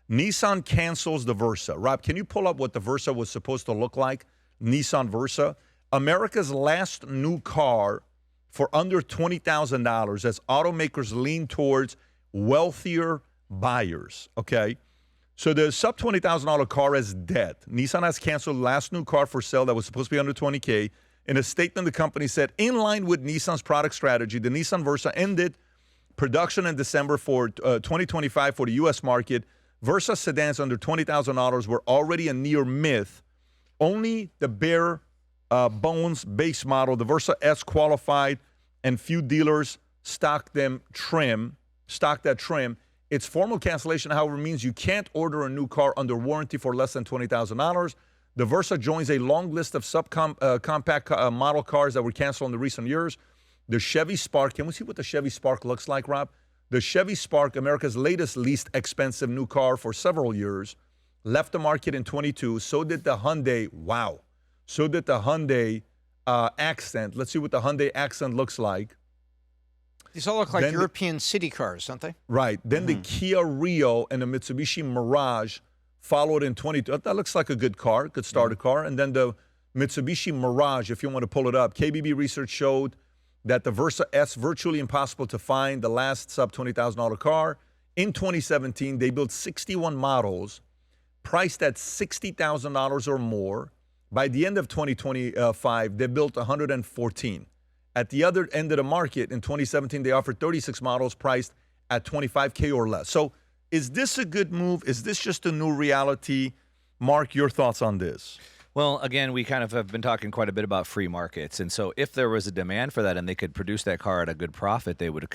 Nissan cancels the Versa. Rob, can you pull up what the Versa was supposed to look like? Nissan Versa. America's last new car for under $20,000 as automakers lean towards wealthier buyers, okay? So the sub $20,000 car is dead. Nissan has canceled last new car for sale that was supposed to be under $20K. In a statement, the company said, in line with Nissan's product strategy, the Nissan Versa ended production in December for 2025 for the U.S. market. Versa sedans under $20,000 were already a near myth. Only the bare bones base model, the Versa S, qualified, and few dealers stock that trim. Its formal cancellation, however, means you can't order a new car under warranty for less than $20,000. The Versa joins a long list of compact model cars that were canceled in the recent years. The Chevy Spark, can we see what the Chevy Spark looks like, Rob? The Chevy Spark, America's latest least expensive new car for several years, left the market in 22. So did the Hyundai, wow. So did the Hyundai Accent. Let's see what the Hyundai Accent looks like. These all look like European city cars, don't they? Right. Then the Kia Rio and the Mitsubishi Mirage followed in 22. That looks like a good car, good starter car. And then the Mitsubishi Mirage, if you want to pull it up, KBB research showed that the Versa S, virtually impossible to find, the last sub $20,000 car. In 2017, they built 61 models priced at $60,000 or more. By the end of 2025, they built 114. At the other end of the market, in 2017, they offered 36 models priced at $25K or less. So is this a good move? Is this just a new reality? Mark, your thoughts on this? Well, again, we kind of have been talking quite a bit about free markets. And so if there was a demand for that and they could produce that car at a good profit, they would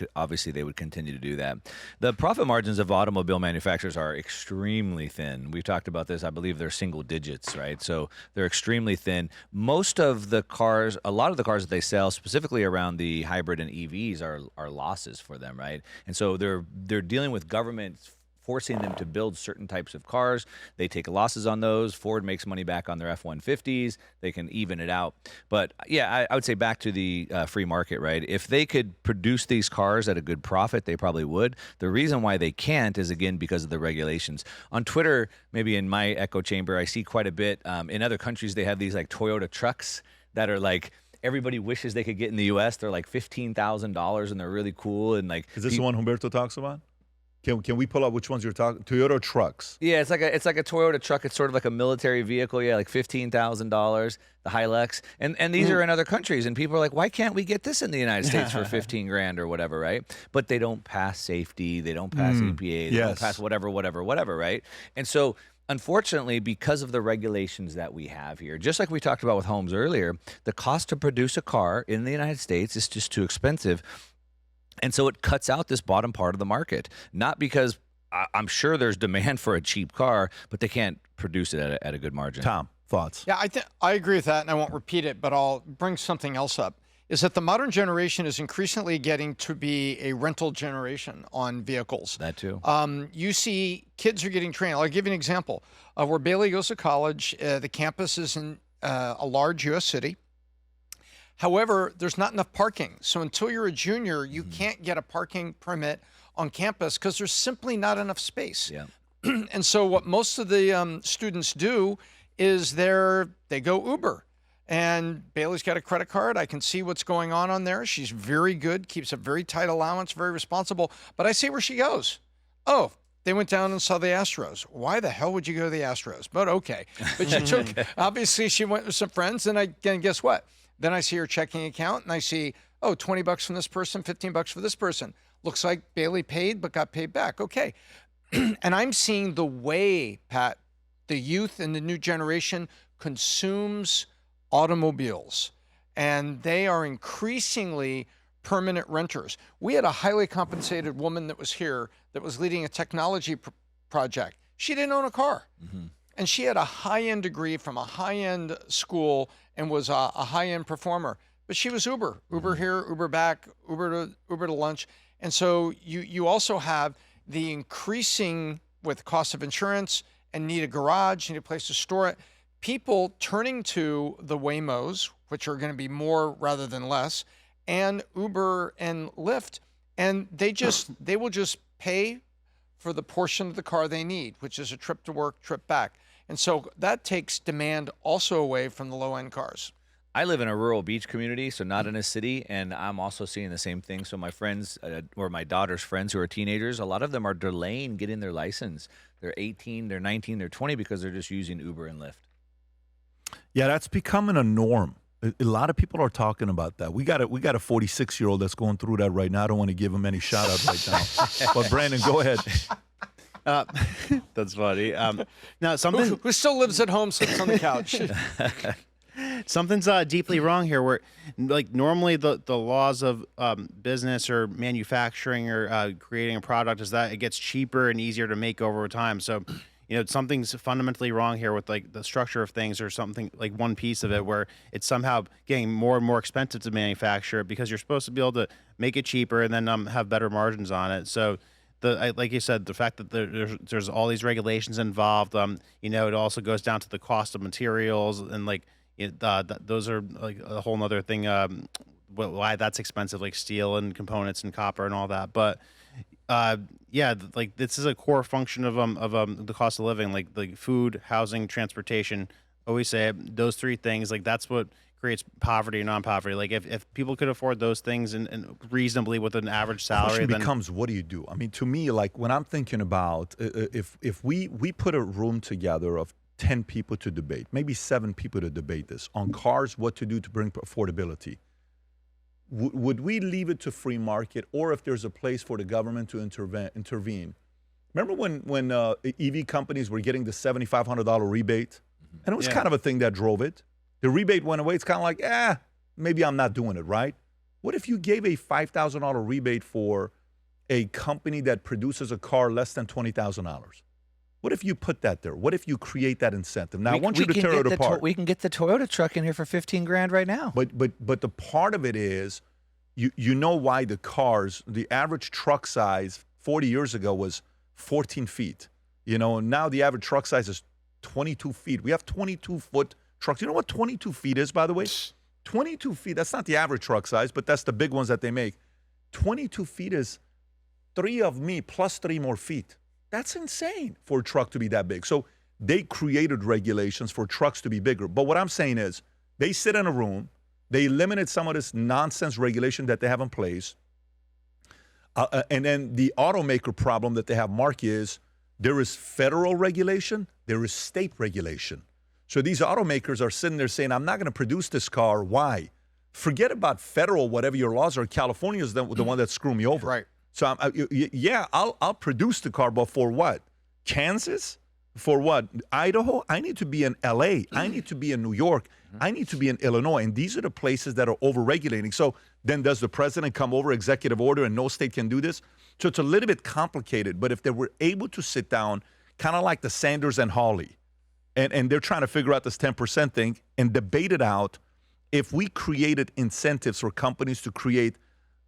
continue to do that. The profit margins of automobile manufacturers are extremely thin. We've talked about this. I believe they're single digits, right? So they're extremely thin. Most of the cars, a lot of the cars that they sell, specifically around the hybrid and EVs, are losses for them, right? And so they're dealing with governments forcing them to build certain types of cars. They take losses on those. Ford makes money back on their F-150s. They can even it out. But yeah, I would say back to the free market, right? If they could produce these cars at a good profit, they probably would. The reason why they can't is, again, because of the regulations. On Twitter, maybe in my echo chamber, I see quite a bit. In other countries, they have these like Toyota trucks that are like, everybody wishes they could get in the U.S. They're like $15,000 and they're really cool. And like, is this the one Humberto talks about? Can we pull up which ones you're talking? Toyota trucks. Yeah, it's like a Toyota truck. It's sort of like a military vehicle. Yeah, like $15,000. The Hilux, and these are in other countries, and people are like, why can't we get this in the United States for 15 grand or whatever, right? But they don't pass safety. They don't pass EPA. They don't pass whatever, right? And so, unfortunately, because of the regulations that we have here, just like we talked about with homes earlier, the cost to produce a car in the United States is just too expensive. And so it cuts out this bottom part of the market, not because I'm sure there's demand for a cheap car, but they can't produce it at a good margin. Tom, thoughts? Yeah, I agree with that, and I won't repeat it, but I'll bring something else up, is that the modern generation is increasingly getting to be a rental generation on vehicles. That too. You see kids are getting trained. I'll give you an example. Where Bailey goes to college, the campus is in a large U.S. city. However, there's not enough parking. So until you're a junior, you can't get a parking permit on campus because there's simply not enough space. Yeah. And so what most of the students do is they go Uber. And Bailey's got a credit card. I can see what's going on there. She's very good, keeps a very tight allowance, very responsible. But I see where she goes. Oh, they went down and saw the Astros. Why the hell would you go to the Astros? But okay. But she took, obviously she went with some friends, and guess what? Then I see her checking account, and I see, oh, $20 from this person, $15 for this person. Looks like Bailey paid, but got paid back. Okay. And I'm seeing the way, Pat, the youth and the new generation consumes automobiles, and they are increasingly permanent renters. We had a highly compensated woman that was here that was leading a technology project. She didn't own a car. And she had a high-end degree from a high-end school and was a high-end performer. But she was Uber here, Uber back, Uber to lunch. And so you also have the increasing with cost of insurance and need a garage, need a place to store it. People turning to the Waymos, which are going to be more rather than less, and Uber and Lyft, and they will just pay for the portion of the car they need, which is a trip to work, trip back. And so that takes demand also away from the low-end cars. I live in a rural beach community, so not in a city, and I'm also seeing the same thing. So my friends, or my daughter's friends who are teenagers, a lot of them are delaying getting their license. They're 18, they're 19, they're 20 because they're just using Uber and Lyft. Yeah, that's becoming a norm. A lot of people are talking about that. We got a 46-year-old that's going through that right now. I don't want to give him any shout out right now. But Brandon, go ahead. That's funny. Now something Who still lives at home, sits on the couch. something's deeply wrong here. Where like normally the laws of business or manufacturing or creating a product is that it gets cheaper and easier to make over time. So something's fundamentally wrong here with like the structure of things or something, like one piece of it where it's somehow getting more and more expensive to manufacture because you're supposed to be able to make it cheaper and then have better margins on it. So like you said, the fact that there's all these regulations involved, it also goes down to the cost of materials and like those are like a whole nother thing. Why that's expensive, like steel and components and copper and all that. But like this is a core function of the cost of living, like food, housing, transportation. Always say those three things. Like that's what creates poverty and non-poverty. Like if people could afford those things and reasonably with an average salary, then becomes what do you do? I mean, to me, like when I'm thinking about if we put a room together of 10 people to debate, maybe 7 people to debate this on cars, what to do to bring affordability. Would we leave it to free market, or if there's a place for the government to intervene? Remember when EV companies were getting the $7,500 rebate, and it was kind of a thing that drove it. The rebate went away. It's kind of like, maybe I'm not doing it, right? What if you gave a $5,000 rebate for a company that produces a car less than $20,000? What if you put that there? What if you create that incentive? Now, I want you to tear it apart. We can get the Toyota truck in here for $15,000 right now. But the part of it is, you know why the cars, the average truck size 40 years ago was 14 feet. Now the average truck size is 22 feet. We have 22-foot trucks. You know what 22 feet is, by the way? 22 feet, that's not the average truck size, but that's the big ones that they make. 22 feet is 3 of me plus 3 more feet. That's insane for a truck to be that big. So they created regulations for trucks to be bigger. But what I'm saying is they sit in a room, they eliminated some of this nonsense regulation that they have in place. And then the automaker problem that they have, Mark, is there is federal regulation, there is state regulation. So these automakers are sitting there saying, I'm not going to produce this car. Why? Forget about federal, whatever your laws are. California is the one that screwed me over. Right. So I'll produce the car, but for what? Kansas? For what? Idaho? I need to be in LA. I need to be in New York. I need to be in Illinois. And these are the places that are over-regulating. So then does the president come over executive order and no state can do this? So it's a little bit complicated. But if they were able to sit down, kind of like the Sanders and Hawley, and they're trying to figure out this 10% thing and debate it out, if we created incentives for companies to create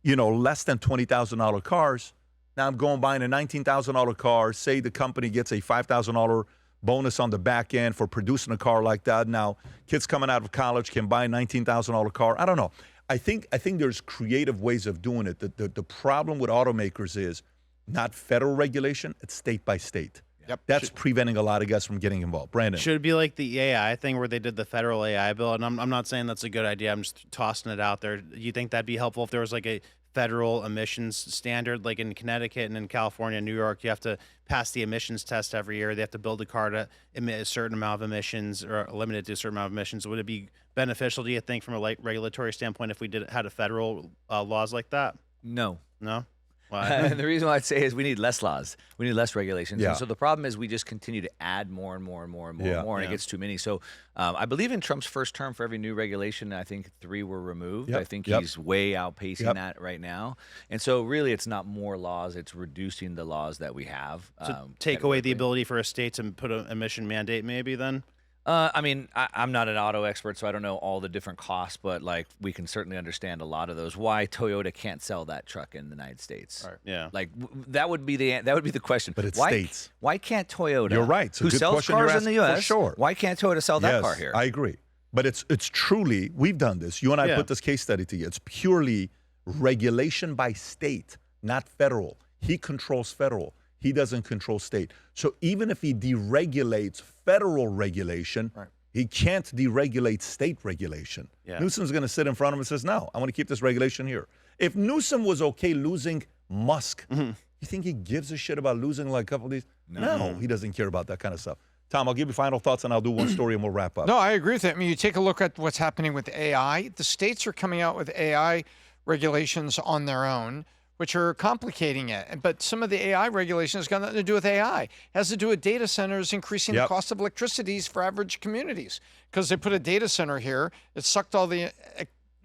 less than $20,000 cars. Now I'm going buying a $19,000 car. Say the company gets a $5,000 bonus on the back end for producing a car like that. Now kids coming out of college can buy a $19,000 car. I don't know. I think there's creative ways of doing it. The problem with automakers is not federal regulation, it's state by state. Yep. That's preventing a lot of guys from getting involved. Brandon. Should it be like the AI thing where they did the federal AI bill? And I'm not saying that's a good idea. I'm just tossing it out there. Do you think that'd be helpful if there was like a federal emissions standard, like in Connecticut and in California and New York? You have to pass the emissions test every year. They have to build a car to emit a certain amount of emissions or limited to a certain amount of emissions. Would it be beneficial, do you think, from a regulatory standpoint if we had a federal laws like that? No. No? Why? And the reason why I'd say is we need less laws. We need less regulations. Yeah. And so the problem is we just continue to add more and more and more and more and more, and it gets too many. So I believe in Trump's first term, for every new regulation, I think 3 were removed. Yep. I think he's way outpacing that right now. And so really it's not more laws, it's reducing the laws that we have. So take away the ability for a state to put an emission mandate maybe then? I mean, I'm not an auto expert, so I don't know all the different costs, but like we can certainly understand a lot of those. Why Toyota can't sell that truck in the United States? Right. Yeah, like that would be the question. But it's why, states. Why can't Toyota? You're right. It's a who good sells question you're cars in the asking, U.S. for sure. Why can't Toyota sell that car here? I agree. But it's truly, we've done this. You and I put this case study together. It's purely regulation by state, not federal. He controls federal. he doesn't control state. So even if he deregulates federal regulation, he can't deregulate state regulation. Newsom's going to sit in front of him and says, no, I want to keep this regulation here. If Newsom was okay losing Musk, you think he gives a shit about losing like a couple of these? No, he doesn't care about that kind of stuff. Tom, I'll give you final thoughts, and I'll do one story, and we'll wrap up. No, I agree with that. I mean, you take a look at what's happening with AI. The states are coming out with AI regulations on their own, which are complicating it. But some of the AI regulations got nothing to do with AI. It has to do with data centers increasing the cost of electricity for average communities. Because they put a data center here, it sucked all the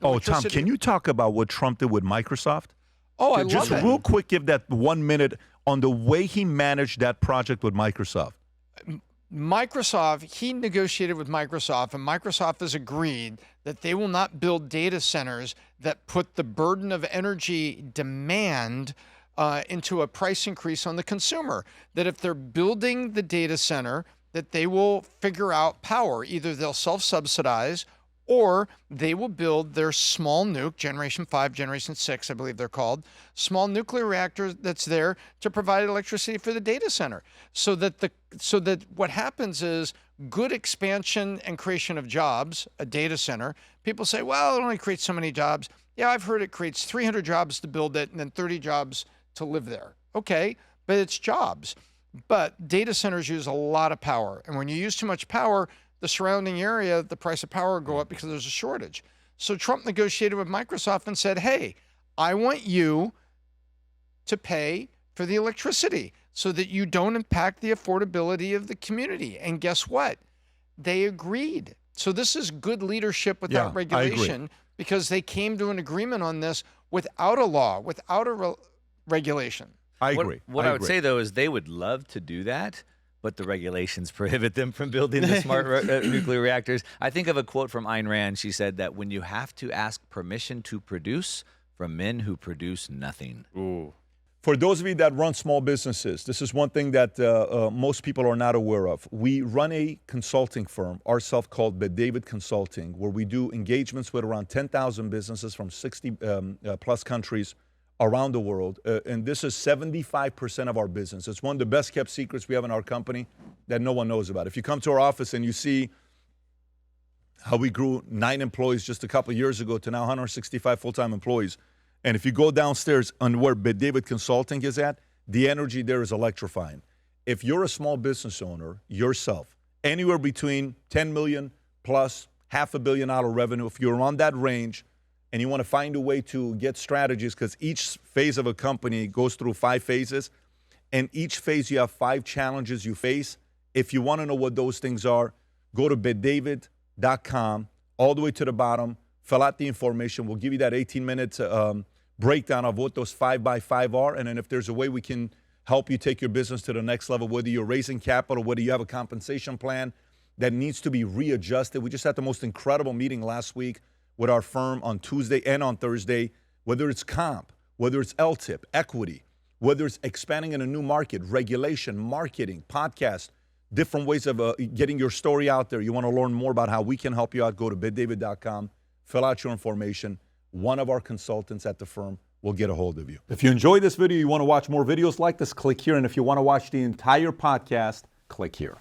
Tom, can you talk about what Trump did with Microsoft? Oh, I love it. Just real quick, give that 1 minute on the way he managed that project with Microsoft. Microsoft, he negotiated with Microsoft, and Microsoft has agreed that they will not build data centers that put the burden of energy demand into a price increase on the consumer. That if they're building the data center, that they will figure out power. Either they'll self-subsidize or they will build their small nuke, Generation 5, Generation 6, I believe they're called, small nuclear reactor that's there to provide electricity for the data center. So that what happens is good expansion and creation of jobs, a data center. People say, well, it only creates so many jobs. Yeah, I've heard it creates 300 jobs to build it and then 30 jobs to live there. Okay, but it's jobs. But data centers use a lot of power. And when you use too much power, the surrounding area, the price of power will go up because there's a shortage. So Trump negotiated with Microsoft and said, hey, I want you to pay for the electricity so that you don't impact the affordability of the community. And guess what? They agreed. So this is good leadership without regulation because they came to an agreement on this without a law, without a regulation. I agree. What I would say, though, is they would love to do that, but the regulations prohibit them from building the smart nuclear reactors. I think of a quote from Ayn Rand. She said that when you have to ask permission to produce from men who produce nothing. Ooh. For those of you that run small businesses, this is one thing that most people are not aware of. We run a consulting firm, ourselves called Bet David Consulting, where we do engagements with around 10,000 businesses from 60 plus countries around the world. And this is 75% of our business. It's one of the best kept secrets we have in our company that no one knows about. If you come to our office and you see how we grew 9 employees just a couple of years ago to now 165 full-time employees, and if you go downstairs on where Bet David Consulting is at, the energy there is electrifying. If you're a small business owner yourself, anywhere between 10 million plus $500 million revenue, if you're on that range, and you want to find a way to get strategies, because each phase of a company goes through 5 phases, and each phase you have 5 challenges you face. If you want to know what those things are, go to betdavid.com, all the way to the bottom, fill out the information. We'll give you that 18-minute breakdown of what those 5x5 are, and then if there's a way we can help you take your business to the next level, whether you're raising capital, whether you have a compensation plan that needs to be readjusted. We just had the most incredible meeting last week with our firm on Tuesday and on Thursday, whether it's comp, whether it's LTIP, equity, whether it's expanding in a new market, regulation, marketing, podcast, different ways of getting your story out there. You want to learn more about how we can help you out, go to betdavid.com, fill out your information. One of our consultants at the firm will get a hold of you. If you enjoyed this video, you want to watch more videos like this, click here. And if you want to watch the entire podcast, click here.